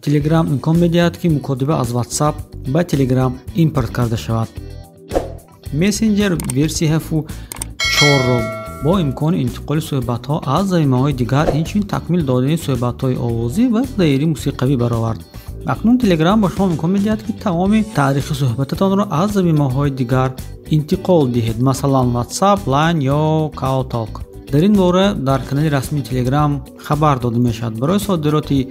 Telegram имкон медиҳад ки мукотиба аз WhatsApp ба Telegram импорт карда шавад. Messenger версияи 7.4ро бо имкони интиқоли суҳбатҳо аз заминаҳои дигар, инчунин такмил додани суҳбатҳои овозӣ ва дайри мусиқавӣ баровард. акнун Telegram ба шумо имкон медиҳад ки тамоми таърихи суҳбататонро аз заминаҳои дигар интиқол диҳед, масалан WhatsApp, Line ё KakaoTalk. дар ин бора дар канали расмии Telegram хабар дода мешавад. барои содироти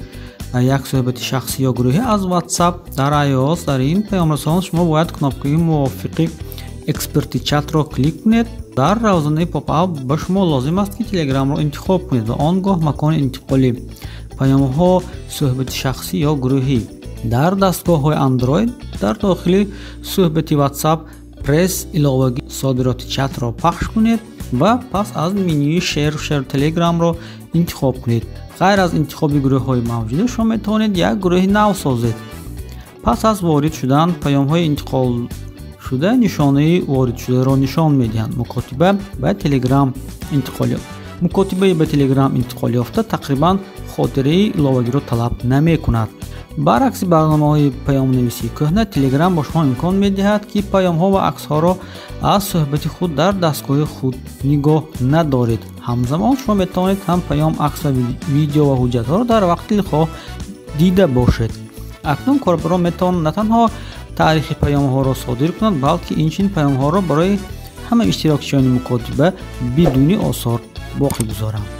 як суҳбати шахсӣ ё гурӯҳӣ аз WhatsApp дар iOS дар ин паёмрасон шумо бояд кнопкаи мувофиқи эксперти чатро клик кунед. дар равзанаи поп-ап ба шумо лозим аст ки Telegramро интихоб кунед ва он гоҳ макони интиқоли паёмҳо, суҳбати шахсӣ ё гурӯҳӣ. дар дастгоҳҳои Android дар дохили суҳбати WhatsApp пресс иловаги содироти чатро пахш кунед ва пас аз менюи share Telegramро интихоб кунед. ғайр аз интихоби гурӯҳҳои мавҷуда шумо метавонед як гурӯҳи нав созед. пас аз ворид шудан паёмҳои интиқол шуда нишонаи воридшударо нишон медиҳанд. мукотиба ба Telegram интиқол ёфта тақрибан хотираи иловагиро талаб намекунад. баръакси барномаҳои паёмнависии кӯҳна, Telegram ба шумо имкон медиҳад ки паёмҳо ва аксҳоро аз суҳбати худ дар дастгоҳи худ нигоҳ надоред. ҳамзамон шумо метавонед ҳам паём, акс ва видео ва ҳуҷҷатҳоро дар вақти хоҳ дида бошед. акнун корбарон метавонанд на танҳо таърихи паёмҳоро содир кунанд, балки инчунин паёмҳоро барои ҳама иштирокчиёни мукотиба бидуни осор боқӣ гузоранд.